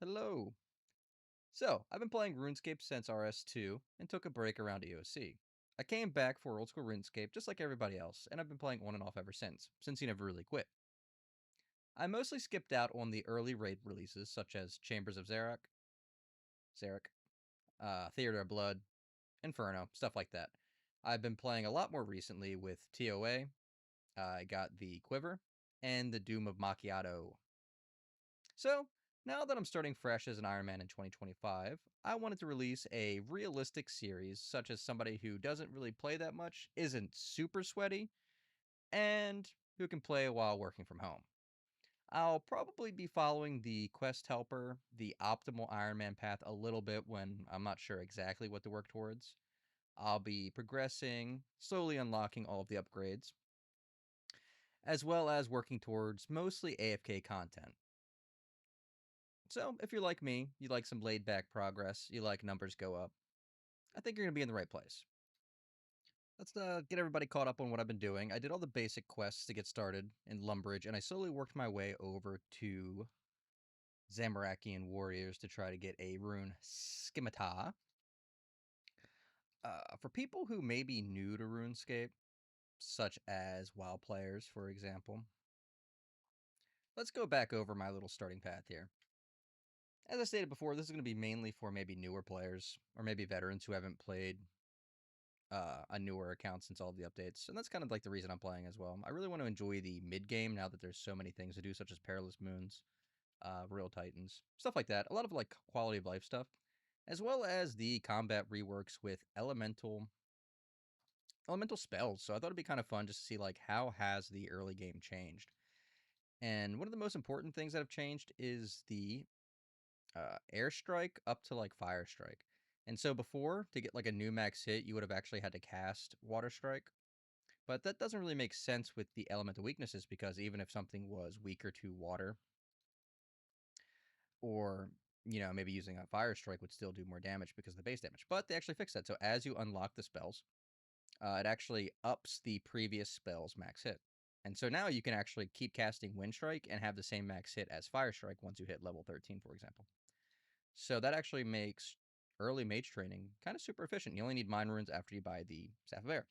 Hello. So, I've been playing RuneScape since RS2 and took a break around EOC. I came back for old school RuneScape just like everybody else, and I've been playing on and off ever since you never really quit. I mostly skipped out on the early raid releases such as Chambers of Zarek, Theater of Blood, Inferno, stuff like that. I've been playing a lot more recently with TOA. I got the Quiver and the Doom of Macchiato. So, now that I'm starting fresh as an Ironman in 2025, I wanted to release a realistic series such as somebody who doesn't really play that much, isn't super sweaty, and who can play while working from home. I'll probably be following the Quest Helper, the Optimal Ironman path a little bit when I'm not sure exactly what to work towards. I'll be progressing, slowly unlocking all of the upgrades, as well as working towards mostly AFK content. So, if you're like me, you like some laid back progress, you like numbers go up, I think you're going to be in the right place. Let's get everybody caught up on what I've been doing. I did all the basic quests to get started in Lumbridge, and I slowly worked my way over to Zamorakian Warriors to try to get a rune Scimitar. For people who may be new to RuneScape, such as WoW players, for example, let's go back over my little starting path here. As I stated before, this is going to be mainly for maybe newer players or maybe veterans who haven't played a newer account since all of the updates, and that's kind of like the reason I'm playing as well. I really want to enjoy the mid game now that there's so many things to do, such as Perilous Moons, Real Titans, stuff like that. A lot of like quality of life stuff, as well as the combat reworks with elemental spells. So I thought it'd be kind of fun just to see like how has the early game changed. And one of the most important things that have changed is the airstrike up to like fire strike. And so before, to get like a new max hit, you would have actually had to cast water strike. But that doesn't really make sense with the elemental weaknesses because even if something was weaker to water, or maybe using a fire strike would still do more damage because of the base damage. But they actually fixed that. So as you unlock the spells, it actually ups the previous spell's max hit. And so now you can actually keep casting Wind Strike and have the same max hit as Fire Strike once you hit level 13, for example. So that actually makes early mage training kind of super efficient. You only need Mind Runes after you buy the Staff of Air.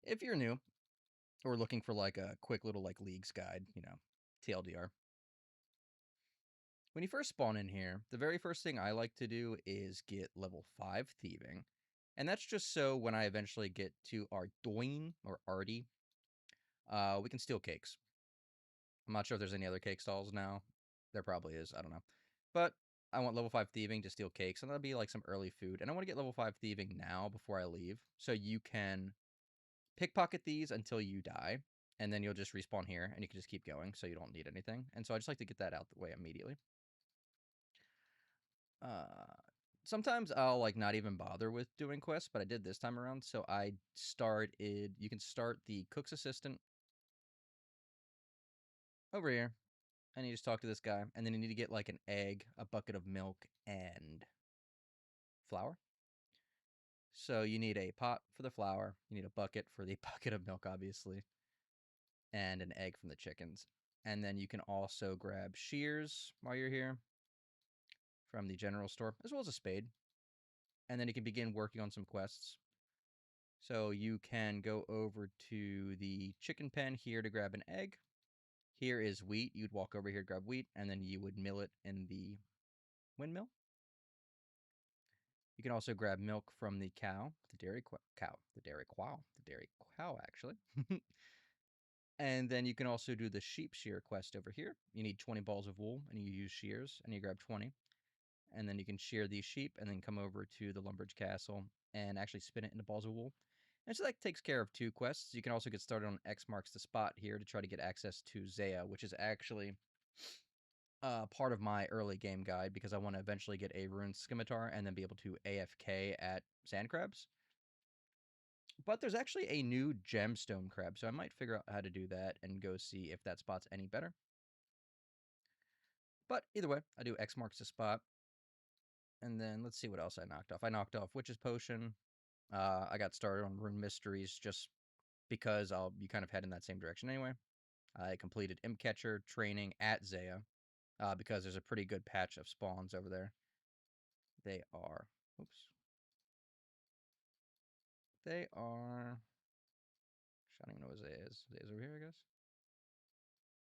If you're new or looking for like a quick little like leagues guide, TLDR. When you first spawn in here, the very first thing I like to do is get level 5 thieving. And that's just so when I eventually get to our Doin or Artie, we can steal cakes. I'm not sure if there's any other cake stalls now. There probably is. I don't know. But I want level 5 thieving to steal cakes, and that'll be like some early food. And I want to get level 5 thieving now before I leave, so you can pickpocket these until you die, and then you'll just respawn here, and you can just keep going, so you don't need anything. And so I just like to get that out the way immediately. Uh, Sometimes I'll like not even bother with doing quests, but I did this time around. So I started. You can start the cook's assistant over here, and you just talk to this guy, and then you need to get like an egg, a bucket of milk, and flour. So you need a pot for the flour, you need a bucket for the bucket of milk, obviously, and an egg from the chickens. And then you can also grab shears while you're here from the general store, as well as a spade. And then you can begin working on some quests. So you can go over to the chicken pen here to grab an egg. Here is wheat. You'd walk over here to grab wheat, and then you would mill it in the windmill. You can also grab milk from the cow, the dairy cow, actually. And then you can also do the sheep shear quest over here. You need 20 balls of wool, and you use shears, and you grab 20. And then you can shear these sheep, and then come over to the Lumbridge Castle and actually spin it into balls of wool. And so that takes care of 2 quests. You can also get started on X marks the spot here to try to get access to Zaya, which is actually part of my early game guide because I want to eventually get a rune scimitar and then be able to AFK at sand crabs. But there's actually a new gemstone crab, so I might figure out how to do that and go see if that spot's any better. But either way, I do X marks the spot. And then let's see what else I knocked off. I knocked off Witch's Potion. I got started on Rune Mysteries just because you kind of head in that same direction anyway. I completed Imp Catcher training at Zaya. because there's a pretty good patch of spawns over there. They are, oops. They are, I don't even know what it is. It is over here, I guess.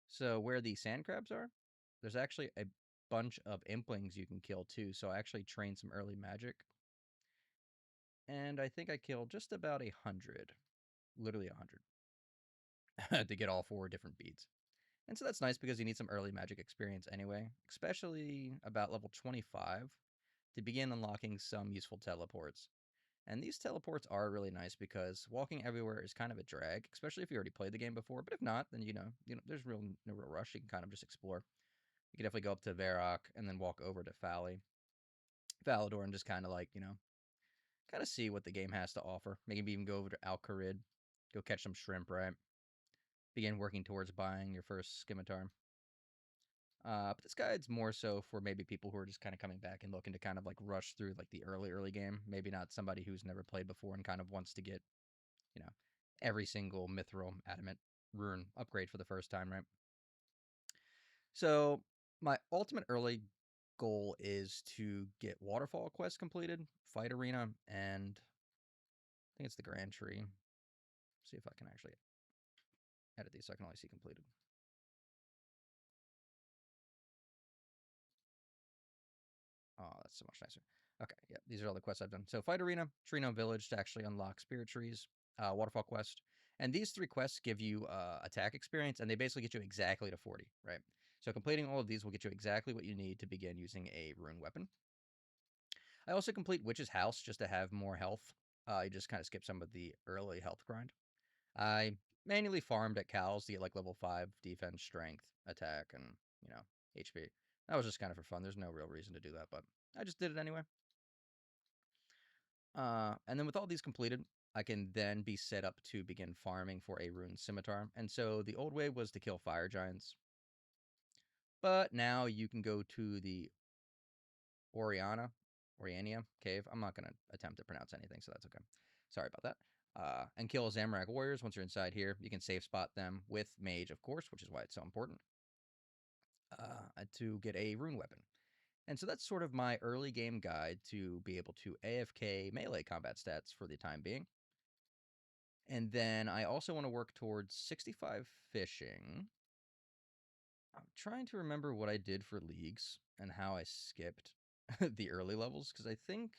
So where the sand crabs are, there's actually a bunch of implings you can kill too. So I actually trained some early magic. And I think I killed just about 100, literally 100, to get all 4 different beads. And so that's nice because you need some early magic experience anyway, especially about level 25 to begin unlocking some useful teleports. And these teleports are really nice because walking everywhere is kind of a drag, especially if you already played the game before. But if not, then there's no real rush. You can kind of just explore. You can definitely go up to Varrock and then walk over to Falador, and just kind of like, kind of see what the game has to offer. Maybe even go over to Alcarid, go catch some shrimp, right? Begin working towards buying your first scimitar. But this guide's more so for maybe people who are just kind of coming back and looking to kind of like rush through like the early game. Maybe not somebody who's never played before and kind of wants to get, you know, every single mithril adamant rune upgrade for the first time, right? So my ultimate early goal is to get Waterfall quest completed, Fight Arena, and I think it's the Grand Tree. See if I can actually edit these so I can only see completed. Oh, that's so much nicer. Okay, yeah, these are all the quests I've done. So Fight Arena, Trino Village to actually unlock Spirit Trees, Waterfall Quest. And these 3 quests give you attack experience, and they basically get you exactly to 40, right? So completing all of these will get you exactly what you need to begin using a rune weapon. I also complete Witch's House just to have more health. You just kind of skip some of the early health grind. I manually farmed at cows to get like level 5 defense, strength, attack, and, HP. That was just kind of for fun. There's no real reason to do that, but I just did it anyway. And then with all these completed, I can then be set up to begin farming for a rune scimitar. And so the old way was to kill fire giants. But now you can go to the Oriania cave. I'm not going to attempt to pronounce anything, so that's okay. Sorry about that. And kill Zamorak warriors. Once you're inside here, you can safe spot them with mage, of course, which is why it's so important, to get a rune weapon. And so that's sort of my early game guide to be able to AFK melee combat stats for the time being. And then I also want to work towards 65 fishing. I'm trying to remember what I did for leagues and how I skipped the early levels, because I think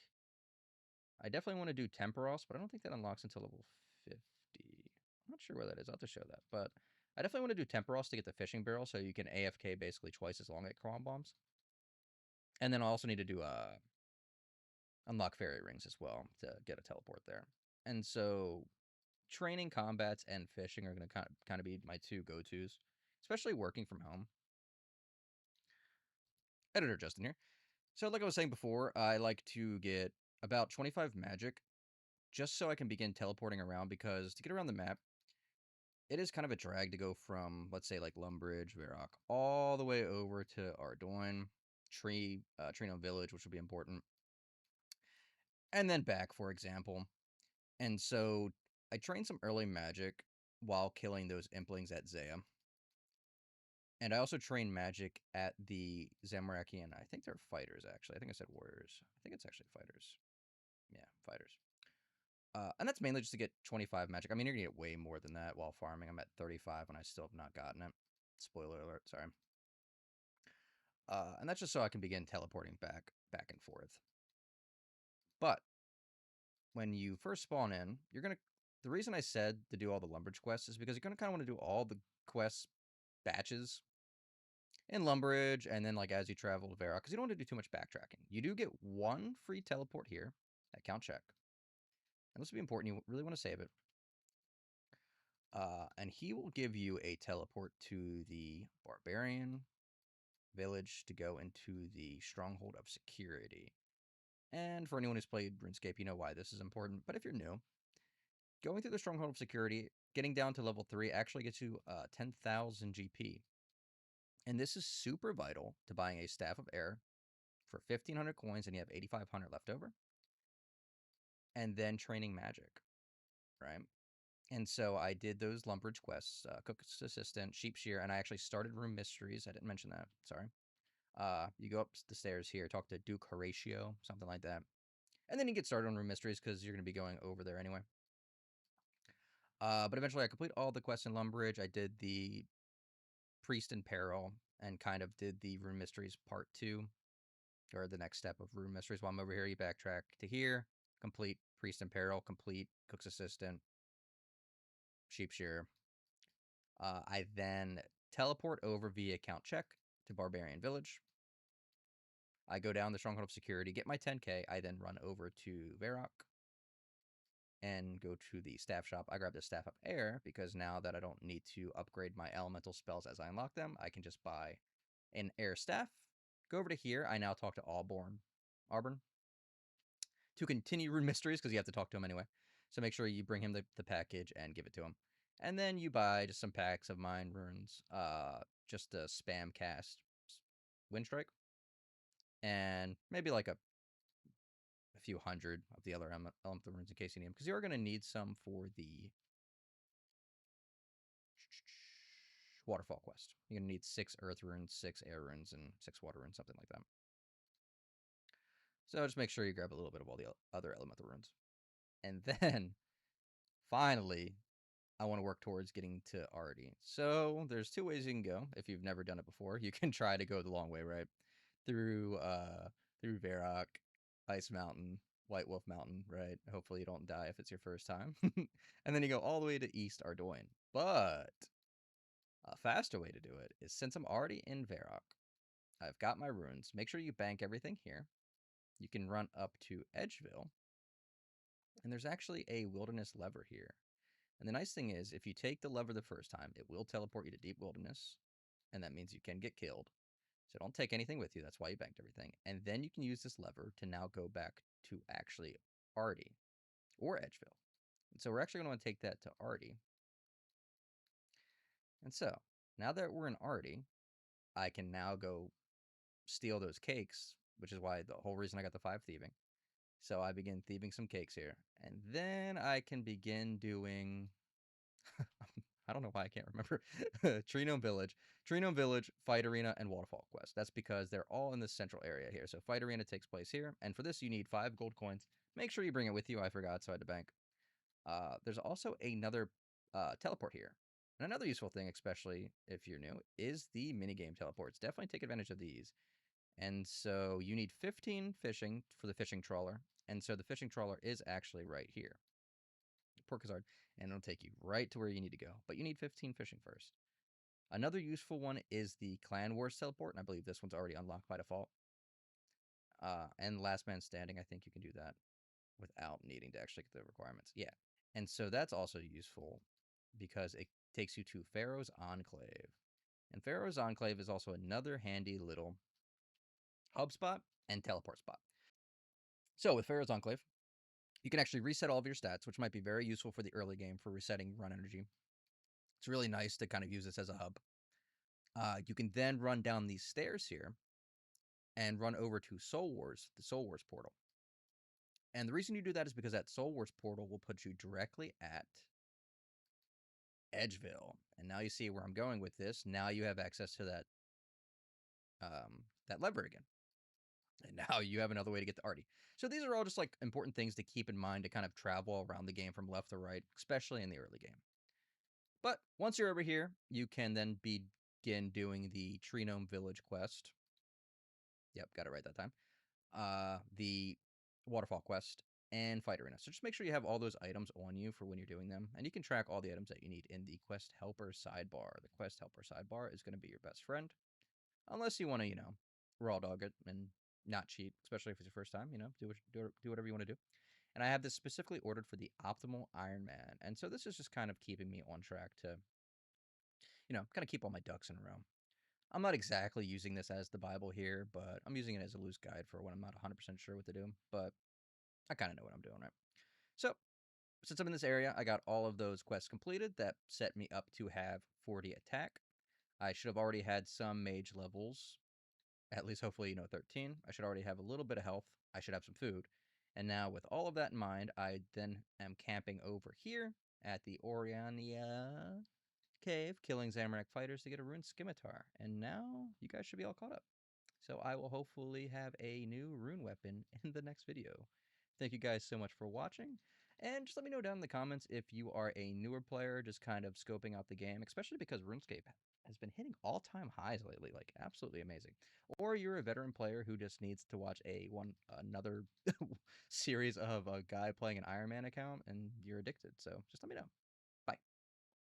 I definitely want to do Temperos, but I don't think that unlocks until level 50. I'm not sure where that is. I'll have to show that. But I definitely want to do Temperos to get the fishing barrel, so you can AFK basically twice as long at Karambwans. And then I also need to do unlock fairy rings as well to get a teleport there. And so training combats and fishing are going to kind of be my 2 go-tos, especially working from home. Editor Justin here. So like I was saying before, I like to get about 25 magic just so I can begin teleporting around, because to get around the map, it is kind of a drag to go from, let's say, like Lumbridge, Varrock, all the way over to Ardoin, Trino Village, which will be important, and then back, for example. And so I trained some early magic while killing those implings at Zaya. And I also train magic at the Zamorakian. I think they're fighters, actually. I think I said warriors. I think it's actually fighters. Yeah, fighters. And that's mainly just to get 25 magic. I mean, you're going to get way more than that while farming. I'm at 35 and I still have not gotten it. Spoiler alert, sorry. And that's just so I can begin teleporting back and forth. But when you first spawn in, you're going to... The reason I said to do all the Lumbridge quests is because you're going to kind of want to do all the quests batches in Lumbridge, and then like as you travel to Varrock, because you don't want to do too much backtracking. You do get 1 free teleport here at Count Check. And this will be important. You really want to save it. And he will give you a teleport to the Barbarian Village to go into the Stronghold of Security. And for anyone who's played RuneScape, you know why this is important. But if you're new, going through the Stronghold of Security, getting down to level 3 actually gets you 10,000 GP. And this is super vital to buying a Staff of Air for 1,500 coins, and you have 8,500 left over. And then training magic, right? And so I did those Lumbridge quests, Cook's Assistant, Sheep Shear, and I actually started Room Mysteries. I didn't mention that, sorry. You go up the stairs here, talk to Duke Horatio, something like that. And then you get started on Room Mysteries because you're going to be going over there anyway. But eventually I complete all the quests in Lumbridge. I did the Priest in Peril and kind of did the Room Mysteries Part 2, or the next step of Room Mysteries. While I'm over here, you backtrack to here, complete Priest in Peril, complete Cook's Assistant, Sheep Shearer. I then teleport over via Count Check to Barbarian Village. I go down the Stronghold of Security, get my 10k. I then run over to Varrock and go to the Staff Shop. I grab the Staff of Air because now that I don't need to upgrade my elemental spells as I unlock them, I can just buy an Air Staff. Go over to here. I now talk to Auburn, to continue Rune Mysteries because you have to talk to him anyway. So make sure you bring him the package and give it to him. And then you buy just some packs of Mind Runes, just a spam cast Wind Strike, and maybe like a few hundred of the other elemental runes in case you need them, because you're going to need some for the Waterfall quest. You're going to need 6 Earth runes, 6 Air runes, and 6 Water runes, something like that. So just make sure you grab a little bit of all the other elemental runes. And then, finally, I want to work towards getting to Artie. So there's 2 ways you can go if you've never done it before. You can try to go the long way, right? Through Varrock, Ice Mountain, White Wolf Mountain, right? Hopefully you don't die if it's your first time. And then you go all the way to East Ardoin. But a faster way to do it is, since I'm already in Varrock, I've got my runes. Make sure you bank everything here. You can run up to Edgeville, and there's actually a wilderness lever here. And the nice thing is, if you take the lever the first time, it will teleport you to Deep Wilderness, and that means you can get killed. So don't take anything with you. That's why you banked everything. And then you can use this lever to now go back to actually Artie or Edgeville. And so we're actually going to want to take that to Artie. And so now that we're in Artie, I can now go steal those cakes, which is why the whole reason I got the 5 thieving. So I begin thieving some cakes here. And then I can begin doing... I don't know why I can't remember. Treenome Village, Fight Arena, and Waterfall Quest. That's because they're all in this central area here. So Fight Arena takes place here. And for this, you need 5 gold coins. Make sure you bring it with you. I forgot, so I had to bank. There's also another teleport here. And another useful thing, especially if you're new, is the minigame teleports. Definitely take advantage of these. And so you need 15 fishing for the fishing trawler. And so the fishing trawler is actually right here. Porkazard, and it'll take you right to where you need to go. But you need 15 fishing first. Another useful one is the Clan Wars teleport, and I believe this one's already unlocked by default. And Last Man Standing, I think you can do that without needing to actually get the requirements. Yeah. And so that's also useful because it takes you to Pharaoh's Enclave. And Pharaoh's Enclave is also another handy little hub spot and teleport spot. So with Pharaoh's Enclave, you can actually reset all of your stats, which might be very useful for the early game for resetting run energy. It's really nice to kind of use this as a hub. You can then run down these stairs here and run over to Soul Wars, the Soul Wars portal. And the reason you do that is because that Soul Wars portal will put you directly at Edgeville. And now you see where I'm going with this. Now you have access to that lever again. And now you have another way to get to Artie. So these are all just like important things to keep in mind to kind of travel around the game from left to right, especially in the early game. But once you're over here, you can then begin doing the Treenome Village quest. Yep, got it right that time. The Waterfall quest, and Fight Arena. So just make sure you have all those items on you for when you're doing them. And you can track all the items that you need in the Quest Helper sidebar. The Quest Helper sidebar is going to be your best friend. Unless you want to, raw dog it and not cheat, especially if it's your first time, do whatever you want to do. And I have this specifically ordered for the Optimal Ironman. And so this is just kind of keeping me on track to, kind of keep all my ducks in a row. I'm not exactly using this as the Bible here, but I'm using it as a loose guide for when I'm not 100% sure what to do. But I kind of know what I'm doing, right? So, since I'm in this area, I got all of those quests completed. That set me up to have 40 attack. I should have already had some mage levels, at least hopefully, 13. I should already have a little bit of health. I should have some food. And now with all of that in mind, I then am camping over here at the Oriania Cave, killing Zamorak fighters to get a Rune Scimitar. And now you guys should be all caught up. So I will hopefully have a new rune weapon in the next video. Thank you guys so much for watching, and just let me know down in the comments if you are a newer player just kind of scoping out the game, especially because RuneScape has been hitting all-time highs lately, like absolutely amazing. Or you're a veteran player who just needs to watch another series of a guy playing an Ironman account and you're addicted. So just let me know.